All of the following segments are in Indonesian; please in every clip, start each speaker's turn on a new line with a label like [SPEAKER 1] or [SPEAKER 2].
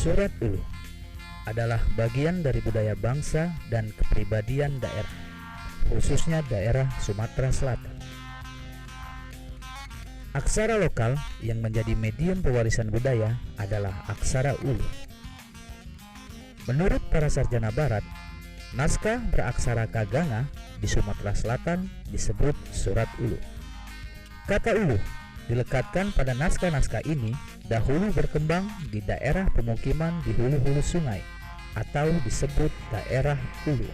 [SPEAKER 1] Surat Ulu adalah bagian dari budaya bangsa dan kepribadian daerah, khususnya daerah Sumatera Selatan. Aksara lokal yang menjadi medium pewarisan budaya adalah aksara Ulu. Menurut para sarjana barat, naskah beraksara Kaganga di Sumatera Selatan disebut Surat Ulu. Kata Ulu dilekatkan pada naskah-naskah ini dahulu berkembang di daerah pemukiman di hulu-hulu sungai atau disebut daerah Ulu.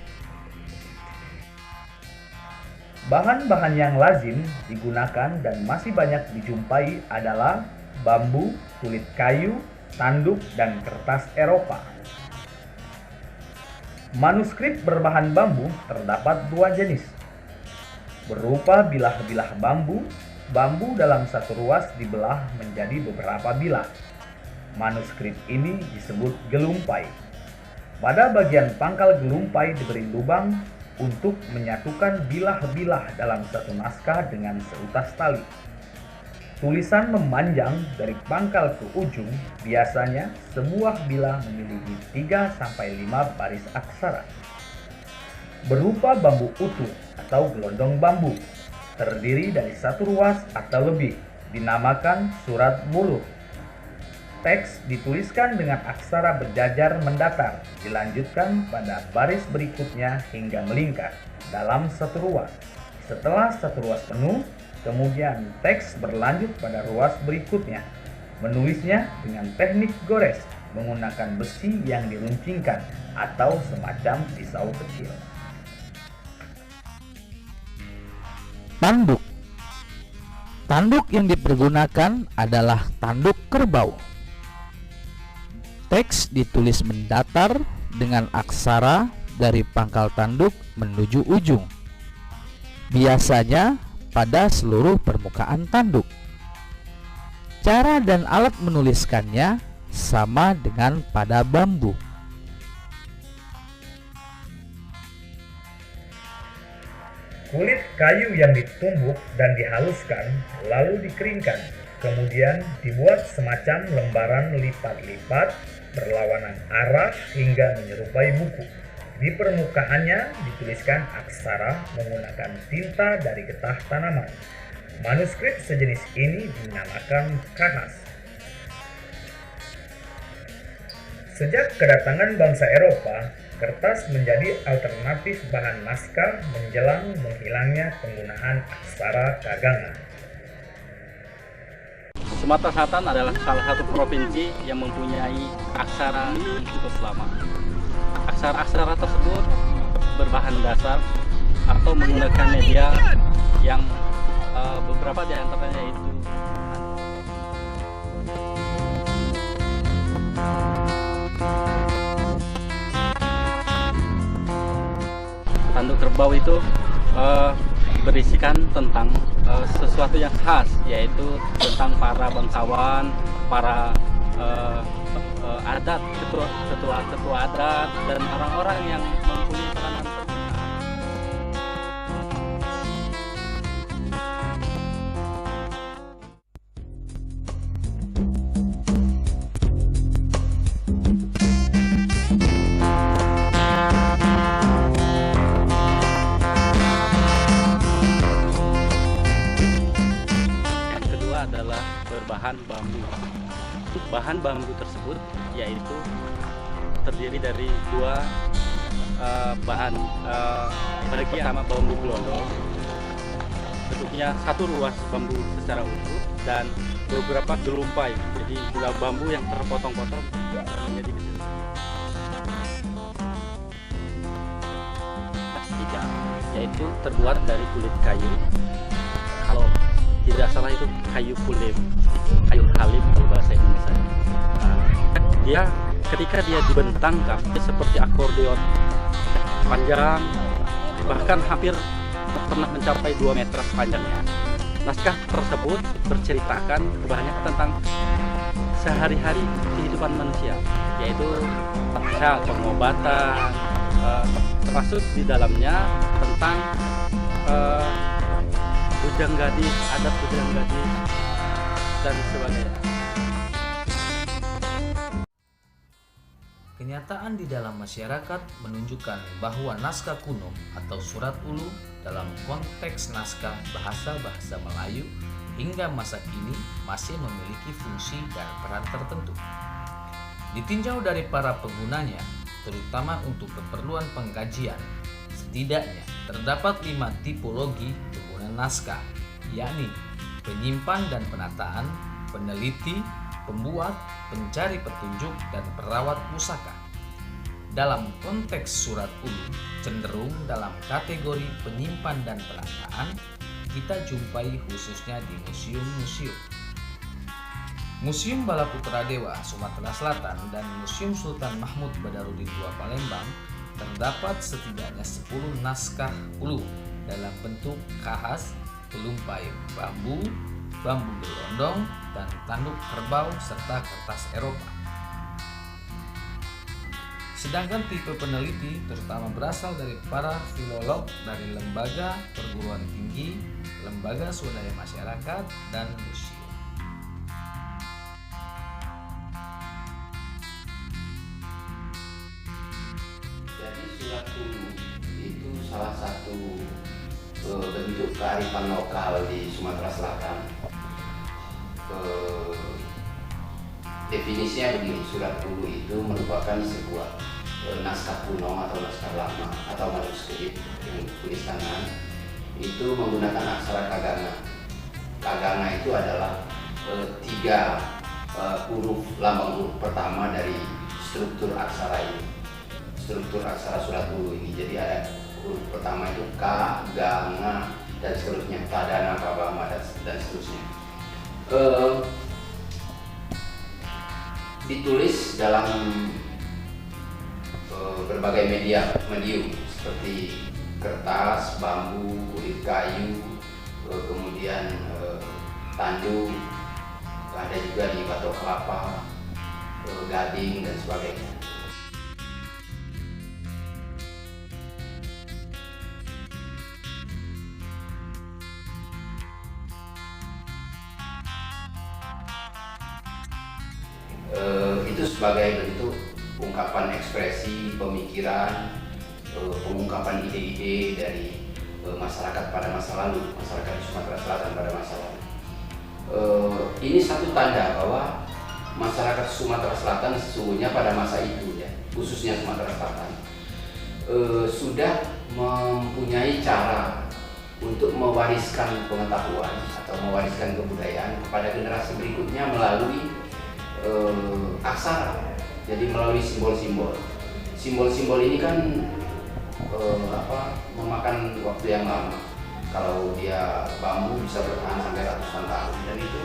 [SPEAKER 1] Bahan-bahan yang lazim digunakan dan masih banyak dijumpai adalah bambu, kulit kayu, tanduk, dan kertas Eropa. Manuskrip berbahan bambu terdapat dua jenis, berupa bilah-bilah bambu. Bambu dalam satu ruas dibelah menjadi beberapa bilah. Manuskrip ini disebut gelumpai. Pada bagian pangkal gelumpai diberi lubang untuk menyatukan bilah-bilah dalam satu naskah dengan seutas tali. Tulisan memanjang dari pangkal ke ujung, biasanya sebuah bilah memiliki 3-5 baris aksara. Berupa bambu utuh atau gelondong bambu, terdiri dari satu ruas atau lebih, dinamakan surat muluh. Teks dituliskan dengan aksara berjajar mendatar, dilanjutkan pada baris berikutnya hingga melingkar dalam satu ruas. Setelah satu ruas penuh, kemudian teks berlanjut pada ruas berikutnya. Menulisnya dengan teknik gores menggunakan besi yang diruncingkan atau semacam pisau kecil.
[SPEAKER 2] Tanduk. Tanduk yang dipergunakan adalah tanduk kerbau. Teks ditulis mendatar dengan aksara dari pangkal tanduk menuju ujung, biasanya pada seluruh permukaan tanduk. Cara dan alat menuliskannya sama dengan pada bambu.
[SPEAKER 1] Kulit kayu yang ditumbuk dan dihaluskan lalu dikeringkan, kemudian dibuat semacam lembaran lipat-lipat berlawanan arah hingga menyerupai buku. Di permukaannya dituliskan aksara menggunakan tinta dari getah tanaman. Manuskrip sejenis ini dinamakan kahas. Sejak kedatangan bangsa Eropa, kertas menjadi alternatif bahan naskah menjelang menghilangnya penggunaan aksara Kaganga.
[SPEAKER 3] Sumatera Selatan adalah salah satu provinsi yang mempunyai aksara yang cukup lama. Aksara-aksara tersebut berbahan dasar atau menggunakan media yang beberapa di antaranya itu tanduk kerbau itu berisikan tentang sesuatu yang khas, yaitu tentang para bangsawan, para adat, ketua adat, dan orang-orang yang mempunyai peranan penting. bahan bambu. Bahan bambu tersebut yaitu terdiri dari dua bahan. Bagian pertama bambu gelondong, bentuknya satu ruas bambu secara utuh dan beberapa gelumpai, jadi gula bambu yang terpotong-potong menjadi kecil. Tiga, yaitu terbuat dari kulit kayu. Kalau tidak salah itu kayu kulim, kayu halim kalau bahasa Indonesia. Dia ketika dia dibentangkan seperti akordeon, panjang bahkan hampir pernah mencapai 2 meter panjangnya. Naskah tersebut berceritakan kebanyakan tentang sehari-hari kehidupan manusia, yaitu pengobatan, termasuk di dalamnya tentang bujang gadis, adat bujang gadis dan sebagainya.
[SPEAKER 2] Kenyataan di dalam masyarakat menunjukkan bahwa naskah kuno atau surat ulu dalam konteks naskah bahasa-bahasa Melayu hingga masa kini masih memiliki fungsi dan peran tertentu. Ditinjau dari para penggunanya, terutama untuk keperluan pengkajian, setidaknya terdapat 5 tipologi pengguna naskah, yakni penyimpan dan penataan, peneliti, pembuat, pencari petunjuk, dan perawat pusaka. Dalam konteks surat ulu, cenderung dalam kategori penyimpan dan penataan kita jumpai khususnya di museum-museum. Museum Balaputra Dewa, Sumatera Selatan, dan Museum Sultan Mahmud Badarudin II Palembang terdapat setidaknya 10 naskah ulu dalam bentuk khas, gelumpai bambu, bambu gelondong, dan tanduk kerbau serta kertas Eropa. Sedangkan tipe peneliti terutama berasal dari para filolog dari lembaga perguruan tinggi, lembaga swadaya masyarakat, dan museum.
[SPEAKER 4] Jadi surat ulu itu salah satu bentuk kearifan lokal di Sumatera Selatan. Definisinya begini, surat ulu itu merupakan sebuah naskah kuno atau naskah lama atau manuskrip yang tulis tangan, itu menggunakan aksara kagana. Kagana itu adalah 3 huruf, lambang huruf pertama dari struktur aksara ini, struktur aksara surat ulu ini. Jadi ada huruf pertama itu ka, ga, nga, dan seterusnya, tadana, kabama, dan seterusnya. Ditulis dalam berbagai medium seperti kertas, bambu, kulit kayu, kemudian tanduk, ada juga di batok kelapa, gading, dan sebagainya. Itu sebagai bentuk ungkapan ekspresi pemikiran, pengungkapan ide-ide dari masyarakat pada masa lalu, masyarakat di Sumatera Selatan pada masa lalu. Ini satu tanda bahwa masyarakat Sumatera Selatan sesungguhnya pada masa itu, ya, khususnya Sumatera Selatan, sudah mempunyai cara untuk mewariskan pengetahuan atau mewariskan kebudayaan kepada generasi berikutnya melalui aksara. Jadi melalui simbol-simbol. Simbol-simbol ini kan memakan waktu yang lama. Kalau dia bambu bisa bertahan sampai ratusan tahun, dan itu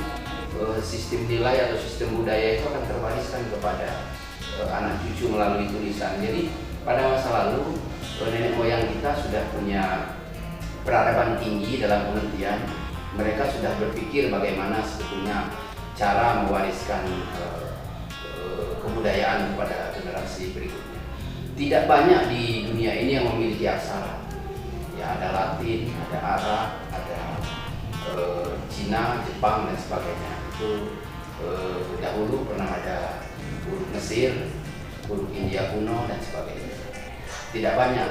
[SPEAKER 4] sistem nilai atau sistem budaya itu akan terwariskan kepada anak cucu melalui tulisan. Jadi pada masa lalu nenek moyang kita sudah punya peradaban tinggi dalam pengertian mereka sudah berpikir bagaimana sebetulnya cara mewariskan kebudayaan kepada generasi berikutnya. Tidak banyak di dunia ini yang memiliki aksara. Ya, ada Latin, ada Arab, ada Cina, Jepang, dan sebagainya. Itu dahulu pernah ada huruf Mesir, huruf India kuno, dan sebagainya. Tidak banyak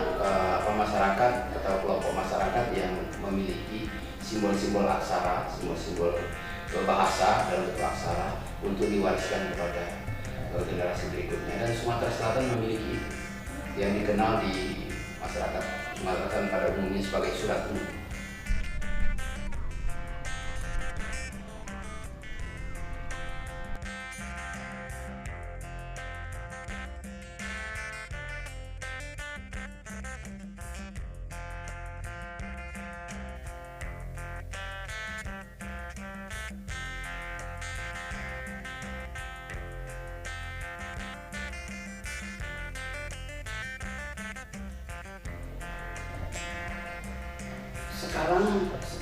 [SPEAKER 4] masyarakat atau kelompok masyarakat yang memiliki simbol-simbol aksara, simbol-simbol bahasa dalam bentuk aksara untuk diwariskan kepada generasi berikutnya. Dan Sumatera Selatan memiliki itu yang dikenal di masyarakat Sumatera Selatan pada umumnya sebagai surat ulu.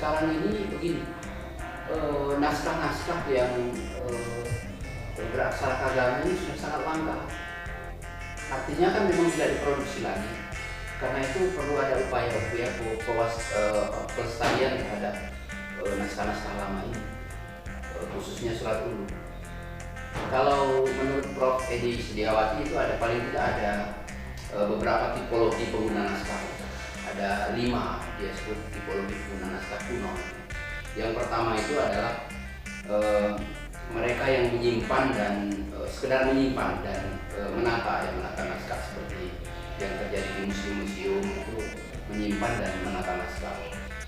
[SPEAKER 4] Sekarang ini begini, naskah-naskah yang beraksara kagama ini sudah sangat langka. Artinya kan memang tidak diproduksi lagi. Karena itu perlu ada upaya pelestarian terhadap naskah-naskah lama ini, khususnya surat ulu. Kalau menurut Prof. Edi Sediawati itu ada paling tidak ada beberapa tipologi pengguna naskah. Ada 5 dia sebut tipologi pengguna naskah kuno. Yang pertama itu adalah mereka yang menyimpan dan sekedar menyimpan dan menata naskah seperti yang terjadi di museum-museum, itu menyimpan dan menata naskah.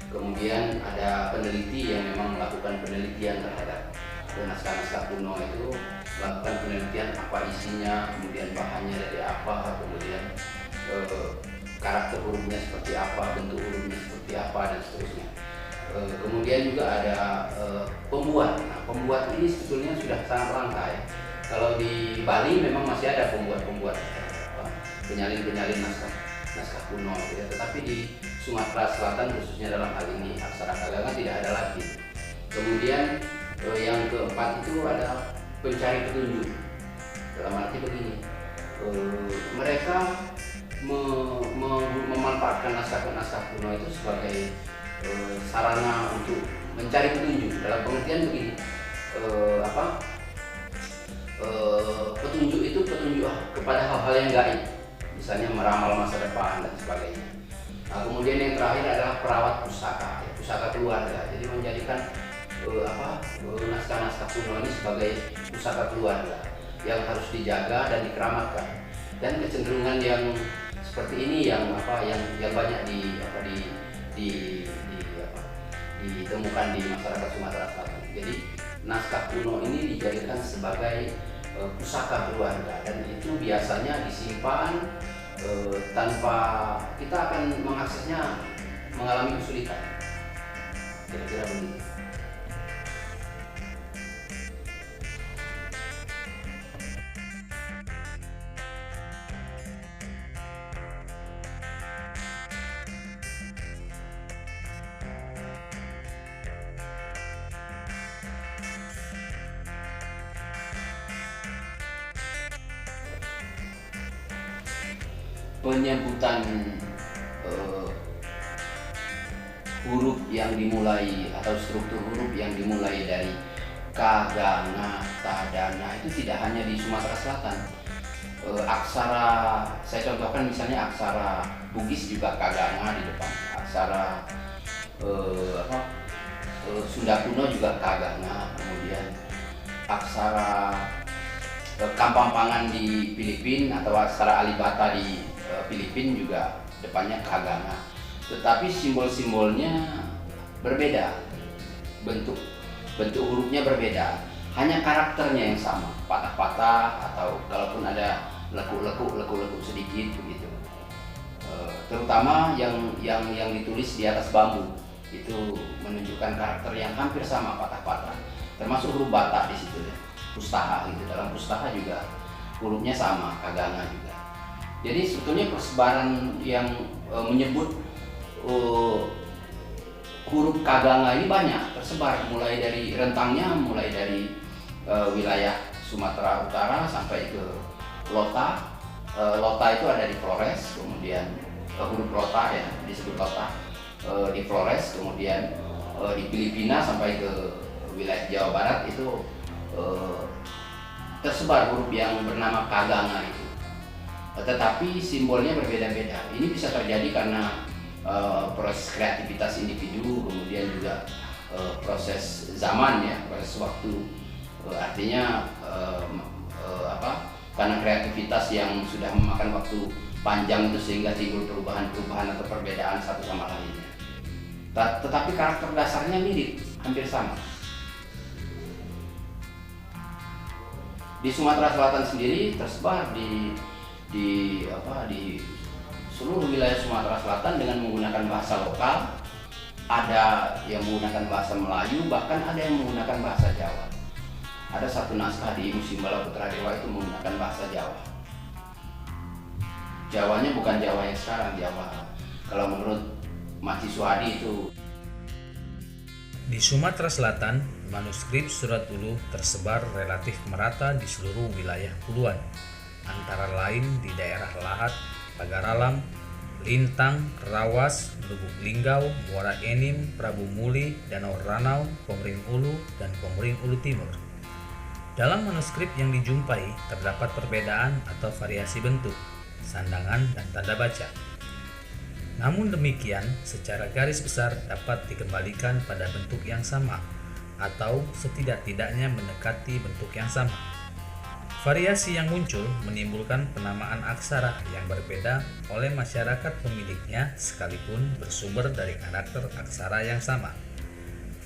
[SPEAKER 4] Kemudian ada peneliti yang memang melakukan penelitian terhadap naskah-naskah kuno, itu melakukan penelitian apa isinya, kemudian bahannya dari apa, kemudian karakter hurufnya seperti apa, bentuk hurufnya seperti apa, dan seterusnya. Kemudian juga ada pembuat. Nah, pembuat ini sebetulnya sudah sangat langka ya. Kalau di Bali memang masih ada pembuat penyalin naskah kuno ya. Tetapi di Sumatera Selatan khususnya dalam hal ini aksara kaganga tidak ada lagi. Kemudian yang keempat itu ada pencari petunjuk. Dalam arti begini, mereka memanfaatkan naskah kuno itu sebagai sarana untuk mencari petunjuk. Dalam pengertian begini, petunjuk itu petunjuk kepada hal-hal yang gaib, misalnya meramal masa depan dan sebagainya. Nah, kemudian yang terakhir adalah perawat pusaka, pusaka keluarga. Jadi menjadikan naskah-naskah kuno ini sebagai pusaka keluarga yang harus dijaga dan dikeramatkan. Dan kecenderungan yang seperti ini yang banyak ditemukan di masyarakat Sumatera Selatan. Jadi naskah kuno ini dijadikan sebagai pusaka keluarga, dan itu biasanya disimpan tanpa kita akan mengaksesnya mengalami kesulitan. Kira-kira begitu. Penyebutan huruf yang dimulai atau struktur huruf yang dimulai dari kaganga, tadana itu tidak hanya di Sumatera Selatan. Aksara, saya contohkan misalnya aksara Bugis juga kaganga di depan. Aksara Sunda kuno juga kaganga. Kemudian aksara Kampampangan di Filipina atau aksara Alibata di Filipina juga depannya kaganga. Tetapi simbol-simbolnya berbeda, bentuk hurufnya berbeda, hanya karakternya yang sama, patah-patah atau kalaupun ada lekuk-lekuk sedikit begitu. Terutama yang ditulis di atas bambu itu menunjukkan karakter yang hampir sama, patah-patah. Termasuk huruf Batak di situ ya. Pustaha gitu, dalam pustaha juga hurufnya sama, kaganga juga. Jadi sebetulnya persebaran yang menyebut huruf kaganga ini banyak tersebar, mulai dari rentangnya, mulai dari wilayah Sumatera Utara sampai ke Lota. Lota itu ada di Flores, kemudian huruf Lota ya disebut Lota di Flores, kemudian di Filipina sampai ke wilayah Jawa Barat itu tersebar huruf yang bernama kaganga itu. Tetapi simbolnya berbeda-beda. Ini bisa terjadi karena proses kreativitas individu, kemudian juga proses zaman ya, proses waktu. Artinya karena kreativitas yang sudah memakan waktu panjang itu sehingga timbul perubahan-perubahan atau perbedaan satu sama lainnya. Tetapi karakter dasarnya mirip, hampir sama. Di Sumatera Selatan sendiri tersebar di seluruh wilayah Sumatera Selatan dengan menggunakan bahasa lokal. Ada yang menggunakan bahasa Melayu, bahkan ada yang menggunakan bahasa Jawa. Ada satu naskah di Musimbala Putra Dewa itu menggunakan bahasa Jawa. Jawanya bukan Jawa yang sekarang, Jawa kalau menurut Maci Suhadi itu.
[SPEAKER 2] Di Sumatera Selatan, manuskrip Surat Ulu tersebar relatif merata di seluruh wilayah Puluhan, antara lain di daerah Lahat, Pagaralam, Lintang, Rawas, Lubuk Linggau, Muara Enim, Prabu Muli, Danau Ranau, Komering Ulu, dan Komering Ulu Timur. Dalam manuskrip yang dijumpai terdapat perbedaan atau variasi bentuk, sandangan, dan tanda baca. Namun demikian, secara garis besar dapat dikembalikan pada bentuk yang sama atau setidak-tidaknya mendekati bentuk yang sama. Variasi yang muncul menimbulkan penamaan aksara yang berbeda oleh masyarakat pemiliknya sekalipun bersumber dari karakter aksara yang sama.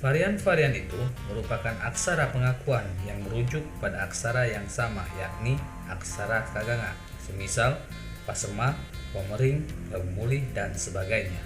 [SPEAKER 2] Varian-varian itu merupakan aksara pengakuan yang merujuk pada aksara yang sama, yakni aksara Kaganga, semisal Pasema, Komering, Prabu Muli, dan sebagainya.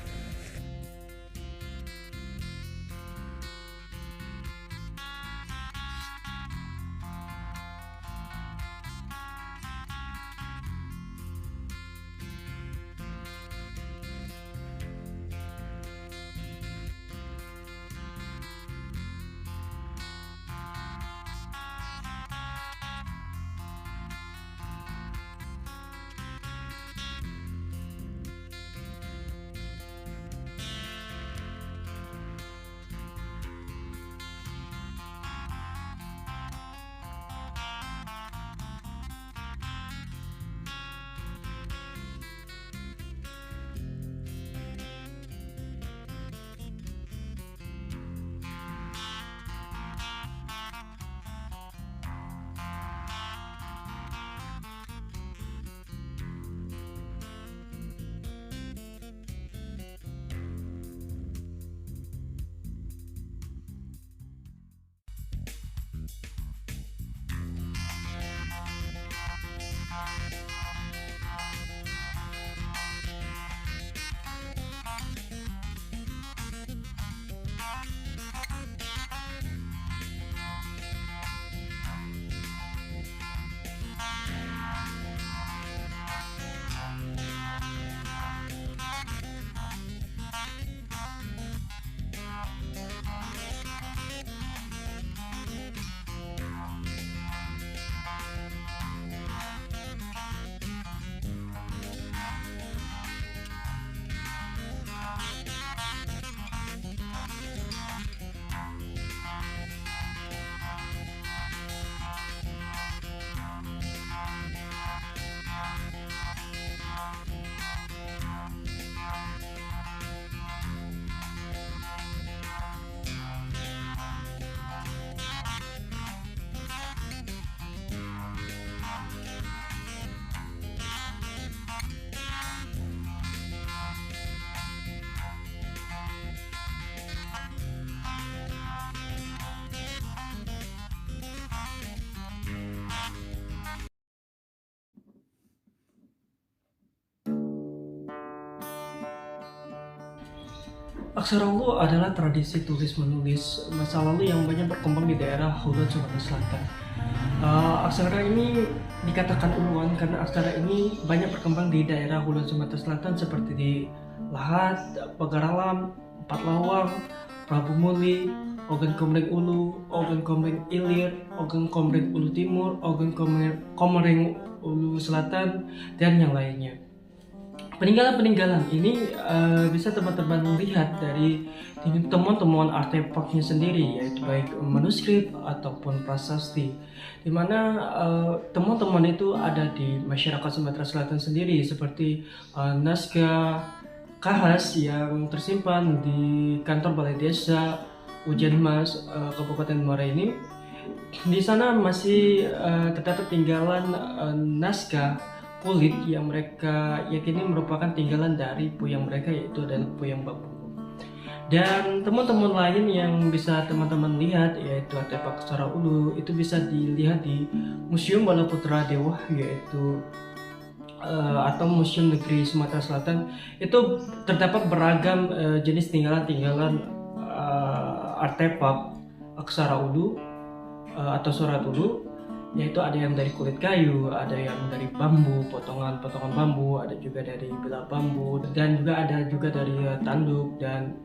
[SPEAKER 5] Aksara Ulu adalah tradisi tulis-menulis masa lalu yang banyak berkembang di daerah Hulu Sumatera Selatan. Aksara ini dikatakan uluan karena aksara ini banyak berkembang di daerah Hulu Sumatera Selatan seperti di Lahat, Pagaralam, Empat Lawang, Prabu Muli, Ogan Komering Ulu, Ogan Komering Ilir, Ogan Komering Ulu Timur, Ogan Komering Ulu Selatan, dan yang lainnya. Peninggalan-peninggalan ini bisa teman-teman lihat dari temuan-temuan artefaknya sendiri, yaitu baik manuskrip ataupun prasasti, di mana temuan-temuan itu ada di masyarakat Sumatera Selatan sendiri, seperti naskah khas yang tersimpan di kantor balai desa Ujian Mas Kabupaten Muara ini, di sana masih terdapat tinggalan naskah kulit yang mereka yakini merupakan tinggalan dari puyang mereka, yaitu adalah puyang bambu. Dan teman-teman lain yang bisa teman-teman lihat yaitu artefak Aksara Ulu itu bisa dilihat di Museum Balaputra Dewa, yaitu atau Museum Negeri Sumatera Selatan. Itu terdapat beragam jenis tinggalan-tinggalan artefak Aksara Ulu atau surat Ulu, yaitu ada yang dari kulit kayu, ada yang dari bambu, potongan-potongan bambu, ada juga dari bilah bambu, dan juga ada juga dari tanduk dan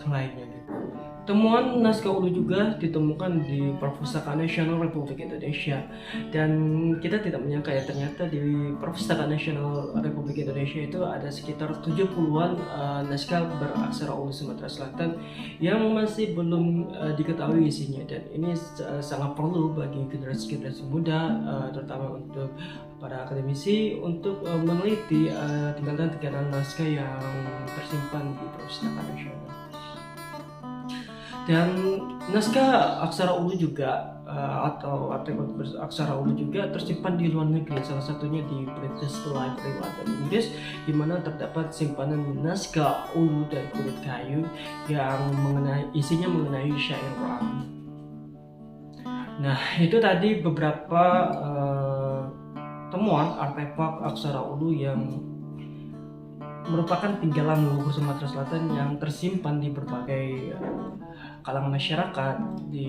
[SPEAKER 5] lainnya gitu. Temuan naskah Ulu juga ditemukan di Perpustakaan Nasional Republik Indonesia, dan kita tidak menyangka ya ternyata di Perpustakaan Nasional Republik Indonesia itu ada sekitar 70-an naskah beraksara Ulu Sumatera Selatan yang masih belum diketahui isinya, dan ini sangat perlu bagi generasi-generasi muda, terutama untuk para akademisi untuk meneliti tinggalan-tinggalan naskah yang tersimpan di Perpustakaan Nasional. Dan naskah Aksara Ulu juga atau artefak Aksara Ulu juga tersimpan di luar negeri, salah satunya di British Library London, Inggris, di mana terdapat simpanan naskah Ulu dari kulit kayu yang isinya mengenai syair Ram. Nah, itu tadi beberapa temuan artefak Aksara Ulu yang merupakan tinggalan leluhur Sumatera Selatan yang tersimpan di berbagai kalangan masyarakat, di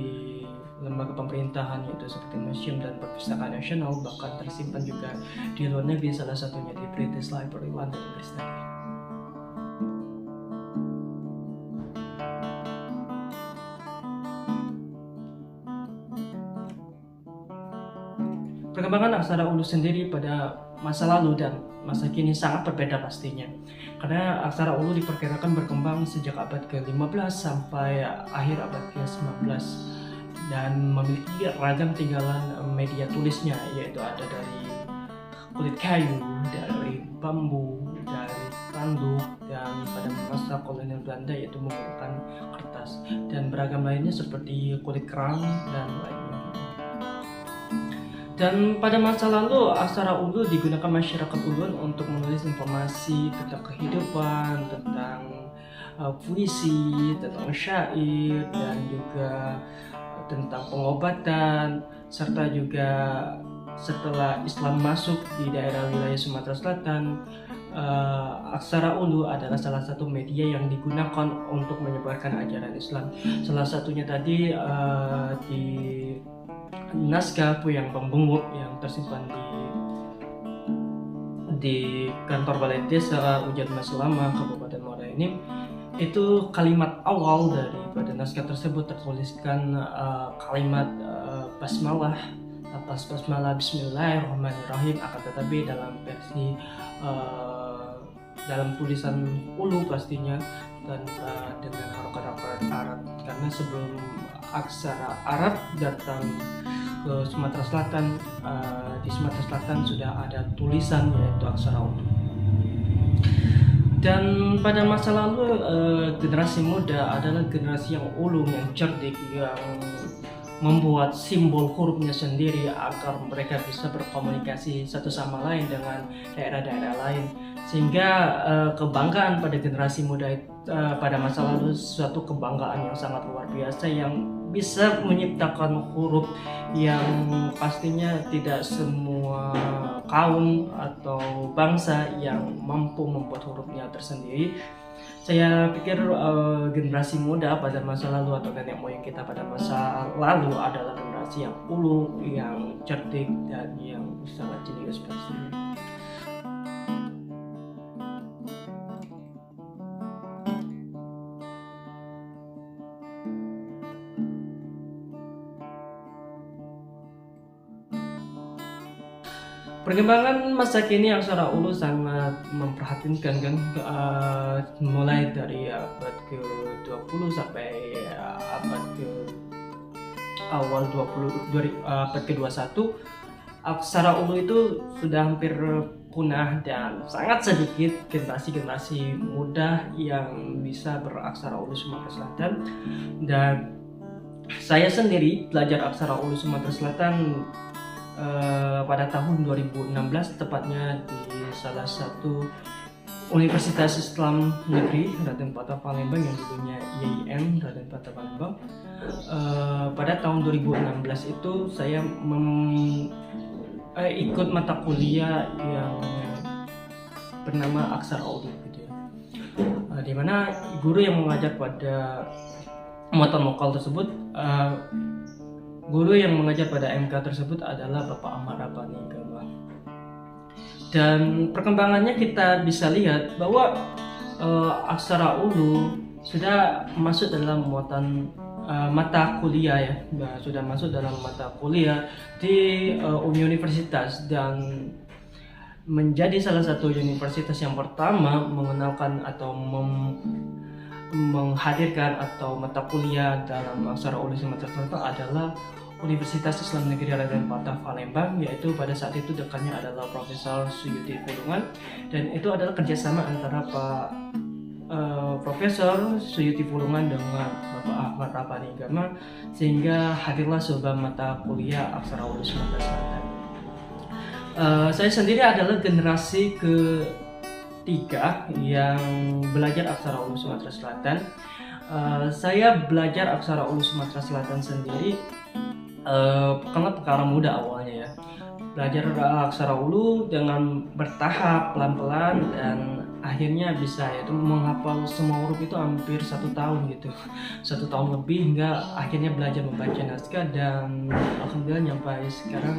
[SPEAKER 5] lembaga pemerintahan yaitu seperti museum dan perpustakaan nasional, bahkan tersimpan juga di luar negeri, salah satunya di British Library London, Inggris tadi. Perkembangan Aksara Ulu sendiri pada masa lalu dan masa kini sangat berbeda pastinya, karena Aksara Ulu diperkirakan berkembang sejak abad ke-15 sampai akhir abad ke-19 dan memiliki ragam tinggalan media tulisnya, yaitu ada dari kulit kayu, dari bambu, dari tanduk, dan pada masa kolonial Belanda yaitu menggunakan kertas, dan beragam lainnya seperti kulit kerang dan lainnya. Dan pada masa lalu Aksara Ulu digunakan masyarakat Uluan untuk menulis informasi tentang kehidupan, tentang puisi, tentang syair, dan juga tentang pengobatan, serta juga setelah Islam masuk di daerah wilayah Sumatera Selatan, Aksara Ulu adalah salah satu media yang digunakan untuk menyebarkan ajaran Islam. Salah satunya tadi di naskah Puyang Pembenguk yang tersimpan di kantor Balai Desa Ujan Mas Lama, Kabupaten Muara ini, itu kalimat awal daripada naskah tersebut tertuliskan kalimat basmalah, atas basmalah Bismillahirrahmanirrahim, akan tetapi dalam versi dalam tulisan Ulu pastinya, dan dengan harokat-harokat Arab, karena sebelum aksara Arab datang ke Sumatera Selatan, di Sumatera Selatan sudah ada tulisan yaitu Aksara Ulu. Dan pada masa lalu generasi muda adalah generasi yang ulung, yang cerdik, yang membuat simbol hurufnya sendiri agar mereka bisa berkomunikasi satu sama lain dengan daerah-daerah lain, sehingga kebanggaan pada generasi muda pada masa lalu suatu kebanggaan yang sangat luar biasa, yang bisa menciptakan huruf yang pastinya tidak semua kaum atau bangsa yang mampu membuat hurufnya tersendiri. Saya pikir generasi muda pada masa lalu atau nenek moyang kita pada masa lalu adalah generasi yang ulung, yang cerdik, dan yang sangat jenius pastinya. Perkembangan masa kini Aksara Ulu sangat memprihatinkan kan, mulai dari abad ke-20 sampai abad ke awal 20 abad ke-21, Aksara Ulu itu sudah hampir punah dan sangat sedikit generasi-generasi muda yang bisa beraksara ulus Sumatera Selatan. Dan saya sendiri belajar aksara ulus Sumatera Selatan pada tahun 2016, tepatnya di salah satu Universitas Islam Negeri Raden Patah Palembang yang dulunya IAIN Raden Patah Palembang. Pada tahun 2016 itu saya ikut mata kuliah yang bernama Aksara Ulu gitu ya. Di mana guru yang mengajar pada muatan lokal tersebut, guru yang mengajar pada MK tersebut adalah Bapak Ahmad Rabbani Gama. Dan perkembangannya kita bisa lihat bahwa Aksara Ulu sudah masuk dalam muatan mata kuliah ya, sudah masuk dalam mata kuliah di universitas dan menjadi salah satu universitas yang pertama mengenalkan atau menghadirkan atau mata kuliah dalam aksara ulus Sumatera Selatan adalah Universitas Islam Negeri Raden Patah Palembang, yaitu pada saat itu dekannya adalah Profesor Suyuti Pulungan, dan itu adalah kerjasama antara Pak Profesor Suyuti Pulungan dengan Bapak Ahmad Rabbani Gama, sehingga hadirlah sebuah mata kuliah aksara ulus Sumatera Selatan. Saya sendiri adalah generasi ketiga yang belajar aksara ulus Sumatera Selatan. Saya belajar aksara ulus Sumatera Selatan sendiri karena perkara muda awalnya ya. Belajar aksara ulu dengan bertahap pelan-pelan dan akhirnya bisa yaitu menghafal semua huruf itu hampir 1 tahun gitu, 1 tahun lebih, hingga akhirnya belajar membaca naskah. Dan alhamdulillah sampai sekarang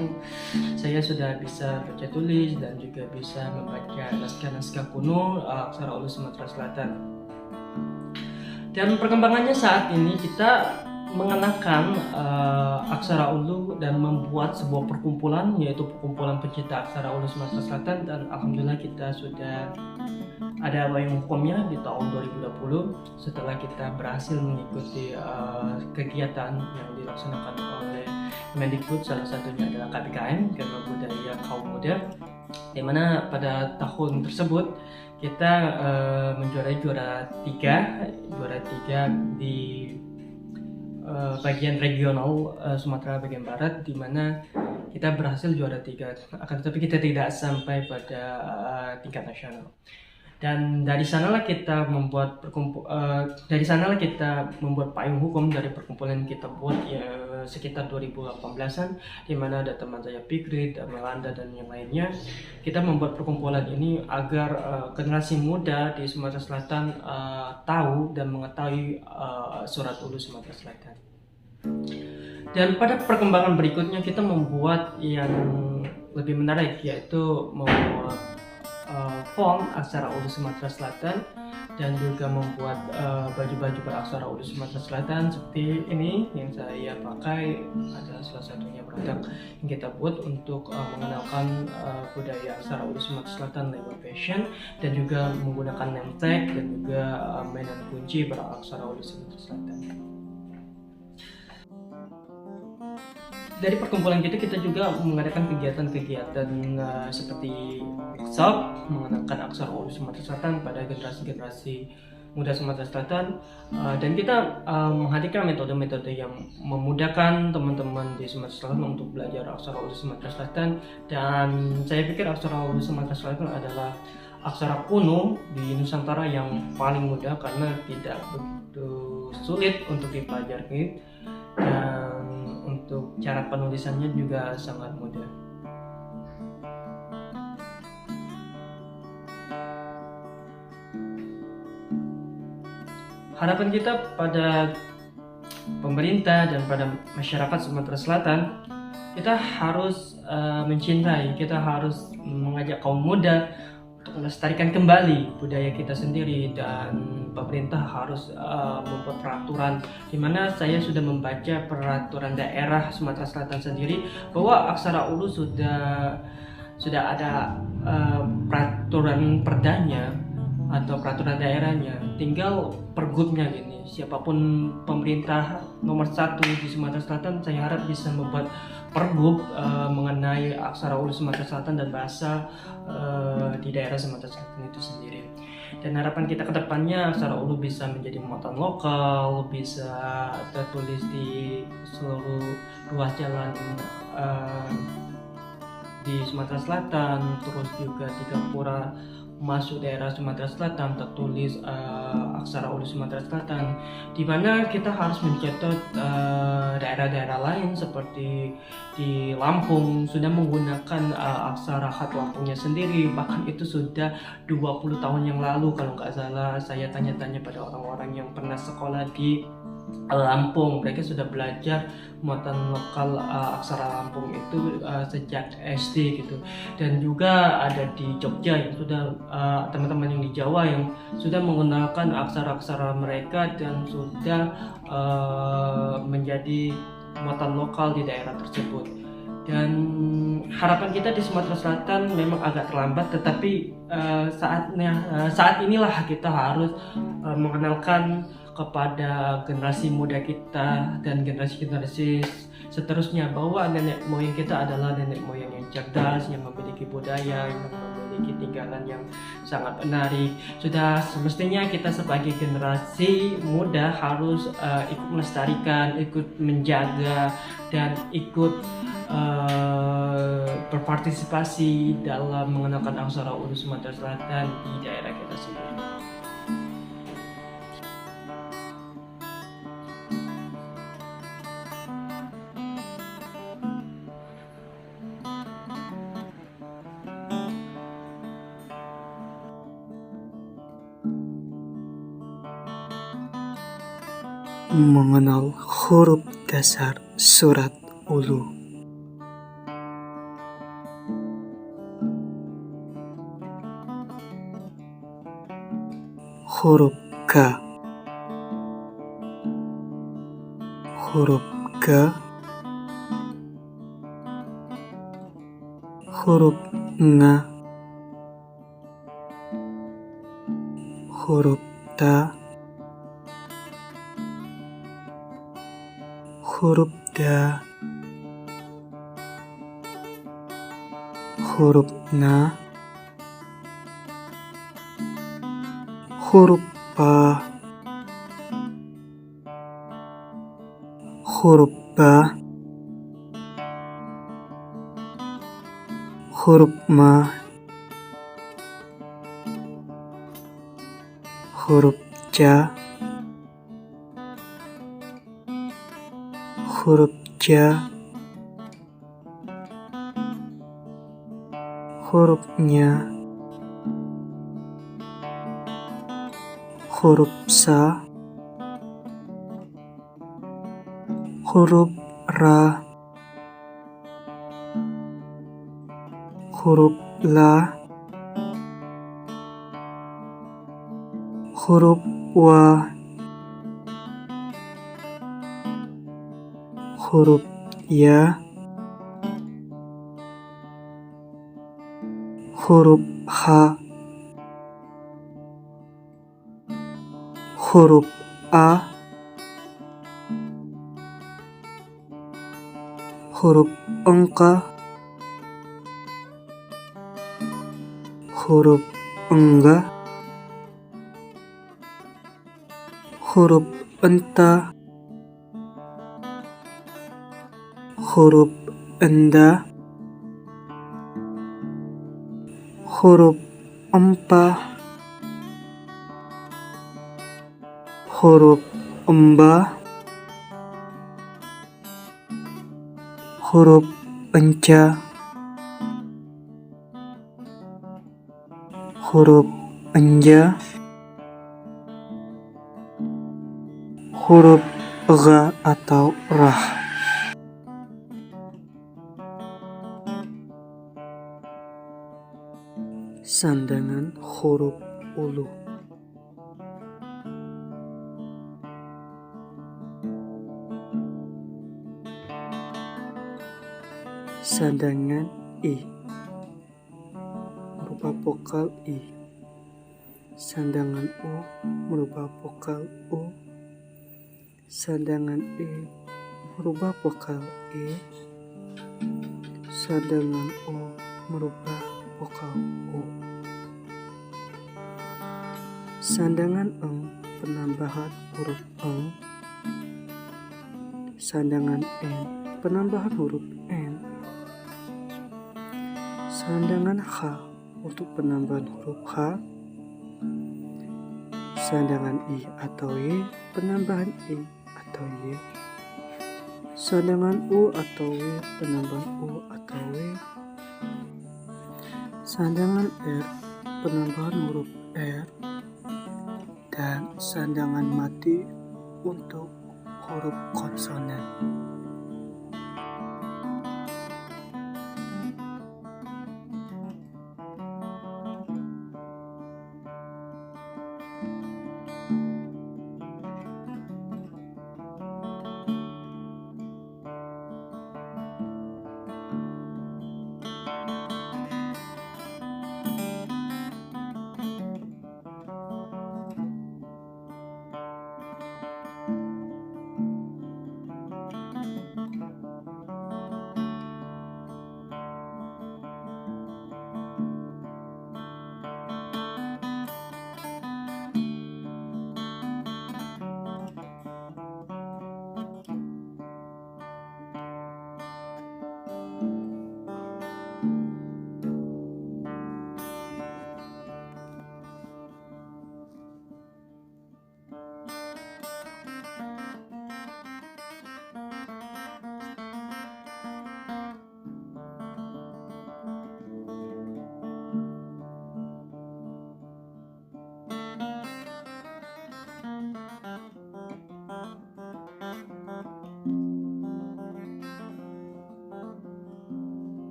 [SPEAKER 5] saya sudah bisa baca tulis dan juga bisa membaca naskah-naskah kuno aksara ulu Sumatera Selatan. Dan perkembangannya saat ini kita mengenakan aksara ulu dan membuat sebuah perkumpulan, yaitu perkumpulan pencinta aksara ulu Sumatera Selatan, dan alhamdulillah kita sudah ada payung hukumnya di tahun 2020 setelah kita berhasil mengikuti kegiatan yang dilaksanakan oleh Mendikbud, salah satunya adalah KBKM, Karma Budaya Kaum Muda, di mana pada tahun tersebut kita menjuarai juara 3 di bagian regional Sumatera bagian barat, di mana kita berhasil juara 3, akan tetapi kita tidak sampai pada tingkat nasional. Dan dari sanalah kita membuat payung hukum dari perkumpulan yang kita buat ya, sekitar 2018-an, di mana ada teman saya Pikrit, Melanda dan yang lainnya. Kita membuat perkumpulan ini agar generasi muda di Sumatera Selatan tahu dan mengetahui surat ulu Sumatera Selatan. Dan pada perkembangan berikutnya kita membuat yang lebih menarik, yaitu membuat font aksara ulu Sumatera Selatan dan juga membuat baju-baju beraksara ulu Sumatera Selatan seperti ini yang saya pakai. Adalah salah satunya produk yang kita buat untuk mengenalkan budaya aksara ulu Sumatera Selatan lewat fashion, dan juga menggunakan name tag dan juga mainan kunci beraksara ulu Sumatera Selatan. Dari perkumpulan kita juga mengadakan kegiatan-kegiatan seperti workshop mengenalkan aksara ulu Sumatera Selatan pada generasi-generasi muda Sumatera Selatan, dan kita menghadirkan metode-metode yang memudahkan teman-teman di Sumatera Selatan untuk belajar aksara ulu Sumatera Selatan. Dan saya pikir aksara ulu Sumatera Selatan adalah aksara kuno di Nusantara yang paling mudah karena tidak begitu sulit untuk dipelajari, dan untuk cara penulisannya juga sangat mudah. Harapan kita pada pemerintah dan pada masyarakat Sumatera Selatan, kita harus mencintai, kita harus mengajak kaum muda untuk melestarikan kembali budaya kita sendiri, dan pemerintah harus membuat peraturan, di mana saya sudah membaca peraturan daerah Sumatera Selatan sendiri bahwa aksara ulu sudah ada peraturan perdanya atau peraturan daerahnya, tinggal pergubnya gini. Siapapun pemerintah nomor 1 di Sumatera Selatan, saya harap bisa membuat pergub mengenai aksara Ulu Sumatera Selatan dan bahasa di daerah Sumatera Selatan itu sendiri. Dan harapan kita ke depannya aksara Ulu bisa menjadi muatan lokal, bisa tertulis di seluruh ruas jalan di Sumatera Selatan, terus juga di Gapura masuk daerah Sumatera Selatan tertulis aksara Ulu Sumatera Selatan, di mana kita harus mencatat daerah-daerah lain seperti di Lampung sudah menggunakan aksara khat Lampungnya sendiri, bahkan itu sudah 20 tahun yang lalu kalau nggak salah. Saya tanya-tanya pada orang-orang yang pernah sekolah di Lampung, mereka sudah belajar muatan lokal aksara Lampung itu sejak SD gitu. Dan juga ada di Jogja yang sudah teman-teman yang di Jawa yang sudah menggunakan aksara-aksara mereka dan sudah menjadi muatan lokal di daerah tersebut. Dan harapan kita di Sumatera Selatan memang agak terlambat, tetapi saat inilah kita harus mengenalkan kepada generasi muda kita dan generasi-generasi seterusnya bahwa nenek moyang kita adalah nenek moyang yang cerdas, yang memiliki budaya, yang memiliki tinggalan yang sangat menarik. Sudah semestinya kita sebagai generasi muda harus ikut melestarikan, ikut menjaga, dan ikut berpartisipasi dalam mengenalkan aksara Ulu Sumatera Selatan di daerah kita sendiri.
[SPEAKER 6] Mengenal huruf dasar surat Ulu. Huruf K, huruf G, huruf Ng, huruf T, huruf D, huruf N, huruf P, huruf B, huruf M, huruf J, huruf J, huruf Ny, huruf S, huruf R, huruf L, huruf W, huruf Y, huruf H, huruf A, huruf Engka, huruf Engga, huruf Enta, huruf Enda, huruf Empa, huruf Emba, huruf Enca, huruf Enja, huruf Gha atau Rah. Sandangan huruf Ulu. Sandangan I berupa vokal I. Sandangan U merubah vokal U. Sandangan E merubah vokal E. Sandangan O merubah vokal O. Sandangan Eng penambahan huruf Eng. Sandangan N penambahan huruf N. Sandangan H untuk penambahan huruf H. Sandangan I atau Y penambahan I atau Y. Sandangan U atau W penambahan U atau W. Sandangan R penambahan huruf R. Dan sandangan mati untuk huruf konsonan.